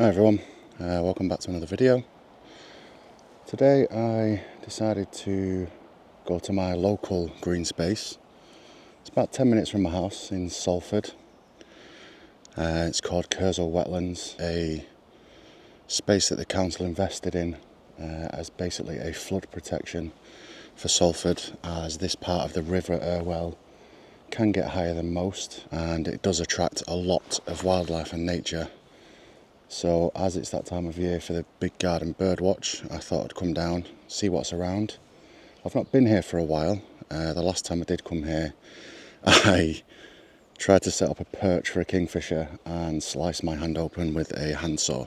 Hi everyone, welcome back to another video. Today I decided to go to my local green space. It's about 10 minutes from my house in Salford. It's called Curzo Wetlands, a space that the council invested in as basically a flood protection for Salford, as this part of the River Irwell can get higher than most and it does attract a lot of wildlife and nature. So as it's that time of year for the Big Garden Birdwatch, I thought I'd come down, see what's around. I've not been here for a while. The last time I did come here, I tried to set up a perch for a kingfisher and sliced my hand open with a handsaw.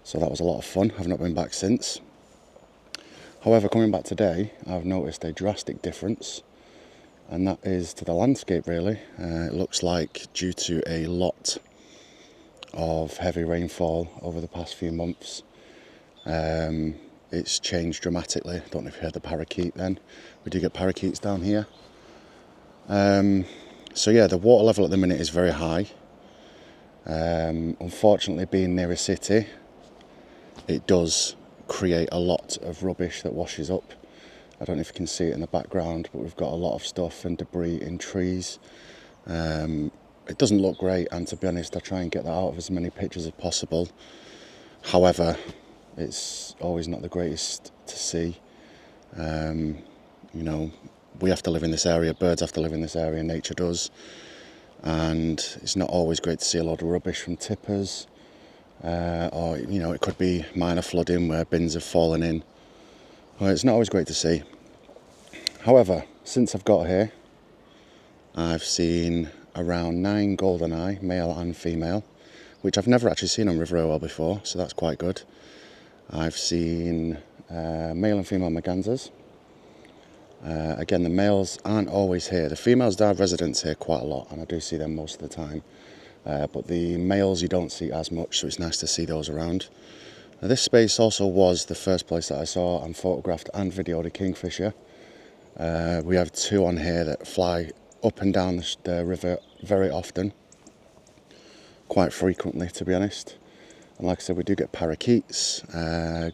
So that was a lot of fun. I've not been back since. However, coming back today, I've noticed a drastic difference, and that is to the landscape really. It looks like due to a lot of heavy rainfall over the past few months, it's changed dramatically. I don't know if you heard the parakeet then. We do get parakeets down here. So yeah, the water level at the minute is very high. Unfortunately, being near a city, it does create a lot of rubbish that washes up. I don't know if you can see it in the background, but we've got a lot of stuff and debris in trees. It doesn't look great, and to be honest, I try and get that out of as many pictures as possible. However, it's always not the greatest to see. You know, we have to live in this area, birds have to live in this area, nature does. And it's not always great to see a lot of rubbish from tippers. Or, you know, it could be minor flooding where bins have fallen in. Well, it's not always great to see. However, since I've got here, I've seen around 9 Goldeneye, male and female, which I've never actually seen on River Irwell before, so that's quite good. I've seen male and female Mergansers. Again, the males aren't always here. The females do have residents here quite a lot, and I do see them most of the time. But the males you don't see as much, so it's nice to see those around. Now, this space also was the first place that I saw and photographed and videoed a kingfisher. We have 2 on here that fly up and down the river very often, quite frequently to be honest. And like I said, we do get parakeets,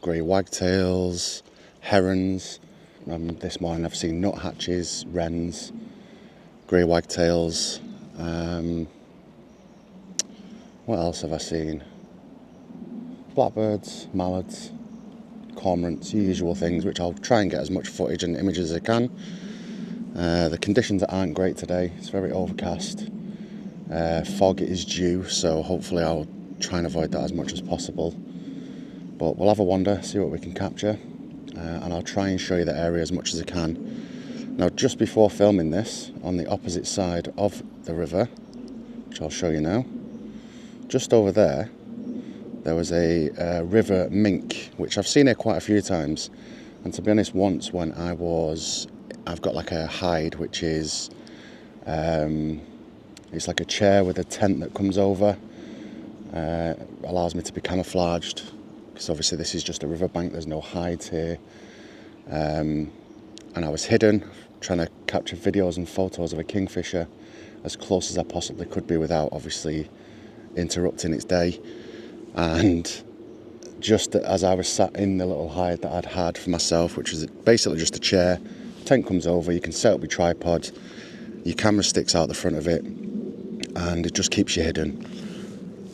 grey wagtails, herons. This morning I've seen nuthatches, wrens, grey wagtails. What else have I seen? Blackbirds, mallards, cormorants, usual things, which I'll try and get as much footage and images as I can. The conditions aren't great today. It's very overcast. Fog is due, so hopefully I'll try and avoid that as much as possible. But we'll have a wander, see what we can capture, and I'll try and show you the area as much as I can. Now, just before filming this, on the opposite side of the river, which I'll show you now, just over there, there was a river mink, which I've seen here quite a few times. And to be honest, once when I've got like a hide, which is, it's like a chair with a tent that comes over, allows me to be camouflaged, because obviously this is just a riverbank, there's no hides here. And I was hidden, trying to capture videos and photos of a kingfisher as close as I possibly could be without obviously interrupting its day. And just as I was sat in the little hide that I'd had for myself, which was basically just a chair, tent comes over, you can set up your tripod, your camera sticks out the front of it, and it just keeps you hidden.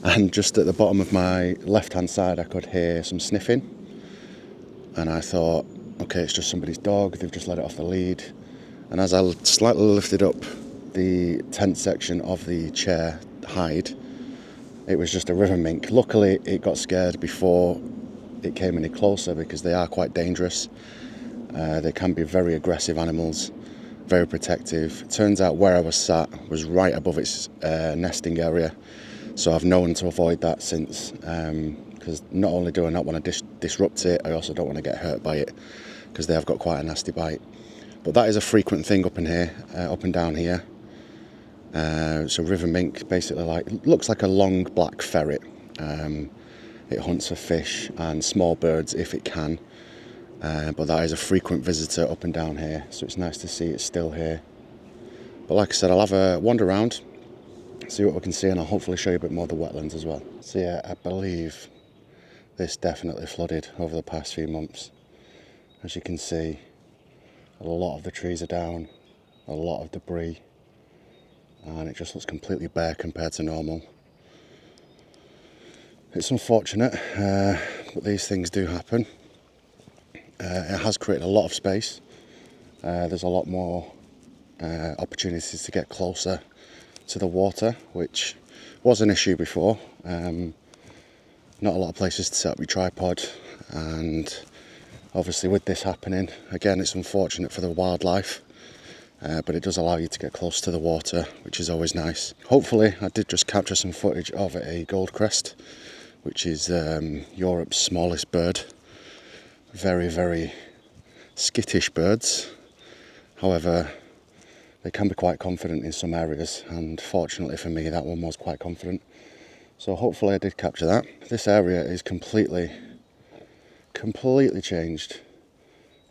And just at the bottom of my left hand side I could hear some sniffing, and I thought, okay, it's just somebody's dog, they've just let it off the lead. And as I slightly lifted up the tent section of the chair hide, it was just a river mink. Luckily it got scared before it came any closer, because they are quite dangerous. They can be very aggressive animals, very protective. It turns out where I was sat was right above its nesting area, so I've known to avoid that since, because not only do I not want to disrupt it, I also don't want to get hurt by it, because they have got quite a nasty bite. But that is a frequent thing up in here, up and down here. So river mink basically looks like a long black ferret. It hunts for fish and small birds if it can. But that is a frequent visitor up and down here, so it's nice to see it's still here. But like I said, I'll have a wander around, see what we can see, and I'll hopefully show you a bit more of the wetlands as well. So yeah, I believe this definitely flooded over the past few months. As you can see, a lot of the trees are down, a lot of debris, and it just looks completely bare compared to normal. It's unfortunate, but these things do happen. It has created a lot of space. There's a lot more opportunities to get closer to the water, which was an issue before. Not a lot of places to set up your tripod, and obviously with this happening, again, it's unfortunate for the wildlife, but it does allow you to get close to the water, which is always nice. Hopefully, I did just capture some footage of a Goldcrest, which is Europe's smallest bird. Very, very skittish birds. However, they can be quite confident in some areas, and fortunately for me, that one was quite confident. So hopefully I did capture that. This area is completely changed.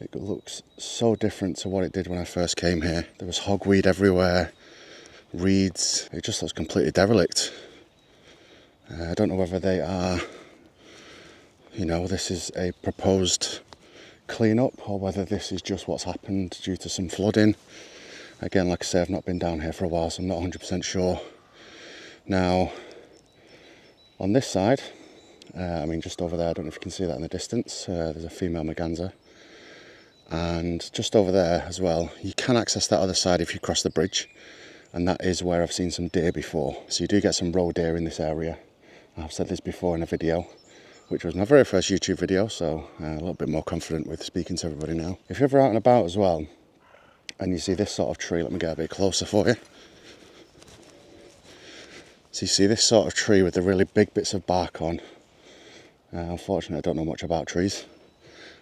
It looks so different to what it did when I first came here. There was hogweed everywhere, reeds. It just looks completely derelict. I don't know whether they are, this is a proposed clean-up, or whether this is just what's happened due to some flooding. Again, like I say, I've not been down here for a while, so I'm not 100% sure. Now, on this side, just over there, I don't know if you can see that in the distance, there's a female Merganser. And just over there as well, you can access that other side if you cross the bridge, and that is where I've seen some deer before. So you do get some roe deer in this area. I've said this before in a video, which was my very first YouTube video, so a little bit more confident with speaking to everybody now. If you're ever out and about as well, and you see this sort of tree, let me get a bit closer for you. So you see this sort of tree with the really big bits of bark on. Unfortunately, I don't know much about trees.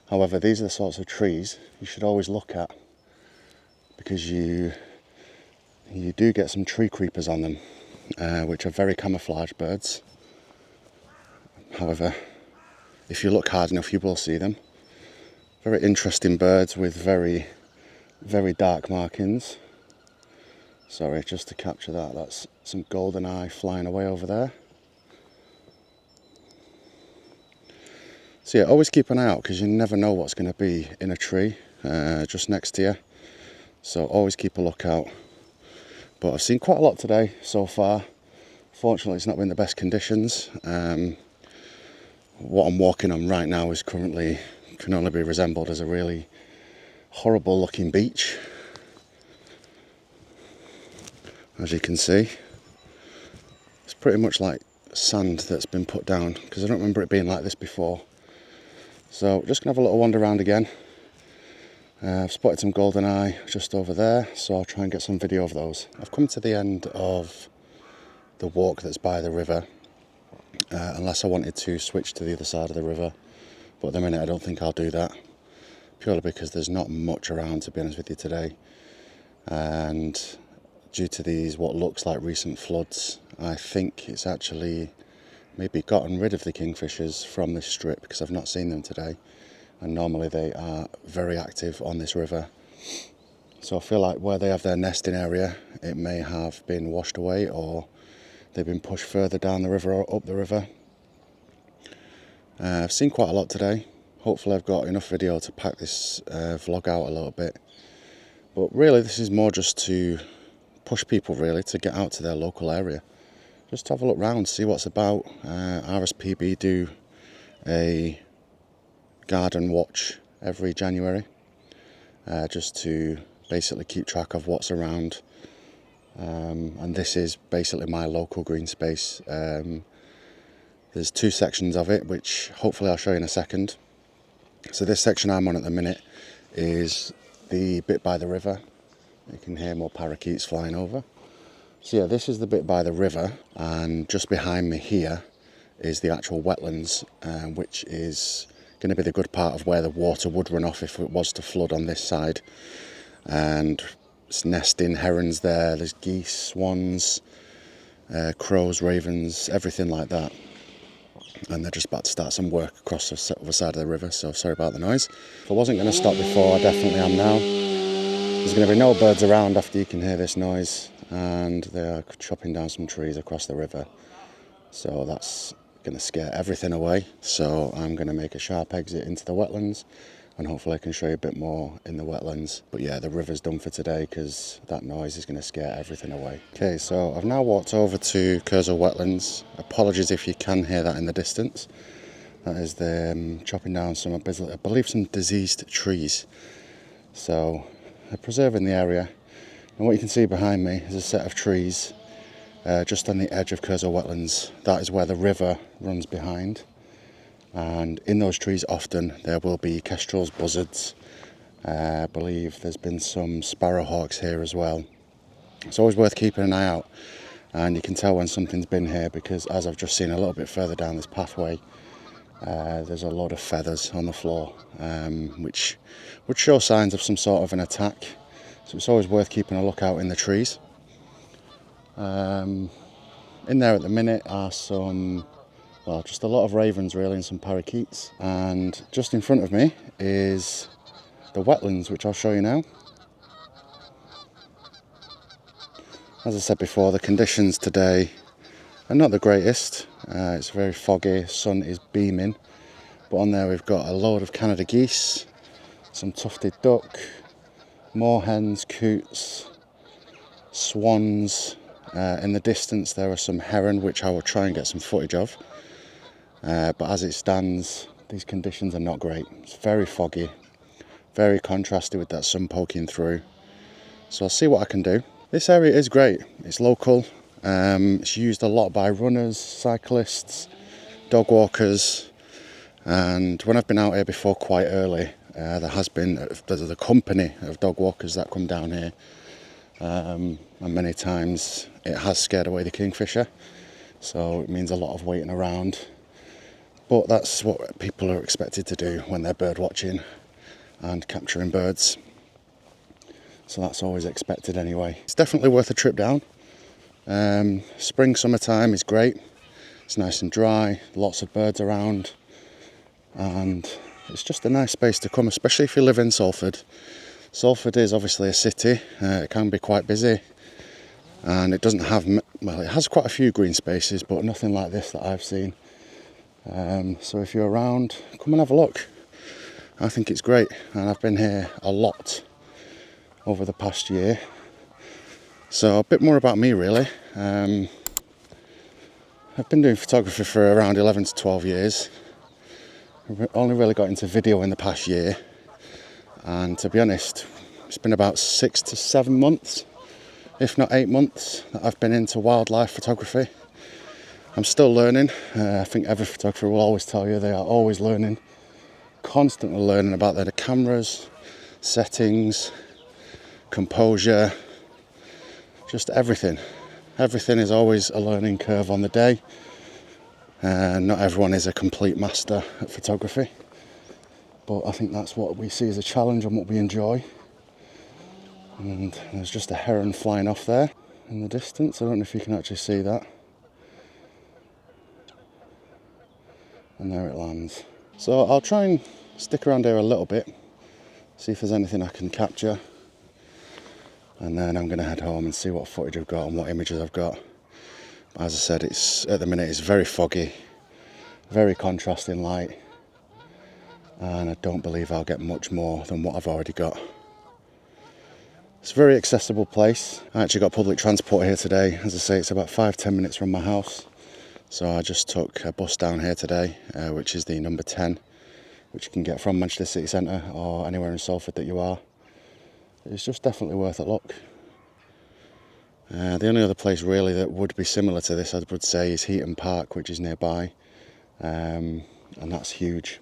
However, these are the sorts of trees you should always look at, because you do get some tree creepers on them, which are very camouflage birds. However, if you look hard enough, you will see them. Very interesting birds with very, very dark markings. Sorry, just to capture that, that's some Goldeneye flying away over there. So yeah, always keep an eye out, because you never know what's going to be in a tree just next to you. So always keep a lookout. But I've seen quite a lot today so far. Fortunately, it's not been the best conditions. What I'm walking on right now can only be resembled as a really horrible looking beach. As you can see, it's pretty much like sand that's been put down, because I don't remember it being like this before. So just gonna have a little wander around again. I've spotted some Goldeneye just over there, so I'll try and get some video of those. I've come to the end of the walk that's by the river, unless I wanted to switch to the other side of the river, but at the minute I don't think I'll do that, purely because there's not much around, to be honest with you, today. And due to these what looks like recent floods, I think it's actually maybe gotten rid of the kingfishers from this strip, because I've not seen them today, and normally they are very active on this river. So I feel like where they have their nesting area, it may have been washed away, or they've been pushed further down the river or up the river. I've seen quite a lot today. Hopefully I've got enough video to pack this vlog out a little bit. But really this is more just to push people really to get out to their local area. Just have a look round, see what's about. RSPB do a garden watch every January, just to basically keep track of what's around. And this is basically my local green space. There's two sections of it, which hopefully I'll show you in a second. So this section I'm on at the minute is the bit by the river. You can hear more parakeets flying over. So yeah, this is the bit by the river, and just behind me here is the actual wetlands, which is going to be the good part of where the water would run off if it was to flood on this side. And it's nesting herons there, there's geese, swans, crows, ravens, everything like that. And they're just about to start some work across the other side of the river, so sorry about the noise. If I wasn't going to stop before, I definitely am now. There's going to be no birds around after you can hear this noise, and they are chopping down some trees across the river. So that's going to scare everything away. So I'm going to make a sharp exit into the wetlands, and hopefully I can show you a bit more in the wetlands. But yeah, the river's done for today because that noise is going to scare everything away. Okay, so I've now walked over to Curzon Wetlands. Apologies if you can hear that in the distance. That is them chopping down some, I believe, some diseased trees. So they're preserving the area. And what you can see behind me is a set of trees just on the edge of Curzon Wetlands. That is where the river runs behind. And in those trees often there will be kestrels, buzzards. I believe there's been some sparrowhawks here as well. It's always worth keeping an eye out, and you can tell when something's been here because, as I've just seen a little bit further down this pathway, there's a lot of feathers on the floor, which would show signs of some sort of an attack. So it's always worth keeping a lookout in the trees. In there at the minute are some, well, just a lot of ravens really, and some parakeets. And just in front of me is the wetlands, which I'll show you now. As I said before, the conditions today are not the greatest. It's very foggy, sun is beaming. But on there we've got a load of Canada geese, some tufted duck, moorhens, coots, swans. In the distance there are some heron, which I will try and get some footage of. But as it stands, these conditions are not great. It's very foggy, very contrasted with that sun poking through. So I'll see what I can do. This area is great. It's local. It's used a lot by runners, cyclists, dog walkers. And when I've been out here before quite early, there's a company of dog walkers that come down here. And many times it has scared away the kingfisher. So it means a lot of waiting around. But that's what people are expected to do when they're bird watching and capturing birds. So that's always expected anyway. It's definitely worth a trip down. Spring, summertime is great. It's nice and dry, lots of birds around. And it's just a nice space to come, especially if you live in Salford. Salford is obviously a city. It can be quite busy. And it doesn't have, well, it has quite a few green spaces, but nothing like this that I've seen. So if you're around, come and have a look. I think it's great, and I've been here a lot over the past year. So a bit more about me really. I've been doing photography for around 11 to 12 years. I've only really got into video in the past year, and to be honest, it's been about 6 to 7 months, if not 8 months, that I've been into wildlife photography. I'm still learning. I think every photographer will always tell you they are always learning, constantly learning about their cameras, settings, composure, just everything. Everything is always a learning curve on the day. Not everyone is a complete master at photography, but I think that's what we see as a challenge and what we enjoy. And there's just a heron flying off there in the distance. I don't know if you can actually see that. And there it lands. So I'll try and stick around here a little bit, see if there's anything I can capture, and then I'm going to head home and see what footage I've got and what images I've got. As I said, at the minute it's very foggy, very contrasting light, and I don't believe I'll get much more than what I've already got. It's a very accessible place. I actually got public transport here today. As I say, it's about 5-10 minutes from my house. So I just took a bus down here today, which is the number 10, which you can get from Manchester City Centre or anywhere in Salford that you are. It's just definitely worth a look. The only other place really that would be similar to this, I would say, is Heaton Park, which is nearby, and that's huge.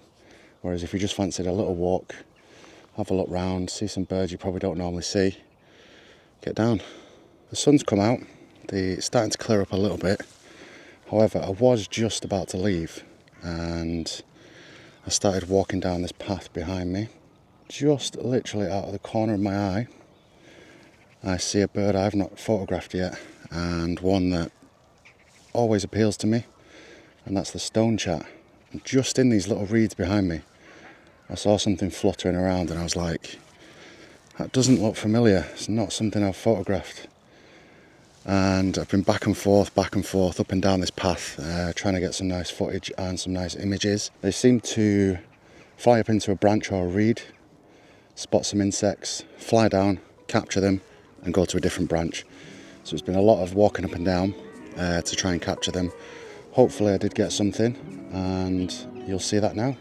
Whereas if you just fancied a little walk, have a look round, see some birds you probably don't normally see, get down. The sun's come out, it's starting to clear up a little bit. However, I was just about to leave and I started walking down this path behind me. Just literally out of the corner of my eye, I see a bird I've not photographed yet, and one that always appeals to me, and that's the Stonechat. Just in these little reeds behind me, I saw something fluttering around and I was like, that doesn't look familiar, it's not something I've photographed. and I've been back and forth, up and down this path, trying to get some nice footage and some nice images. They seem to fly up into a branch or a reed, spot some insects, fly down, capture them, and go to a different branch. So it's been a lot of walking up and down to try and capture them. Hopefully I did get something, and you'll see that now.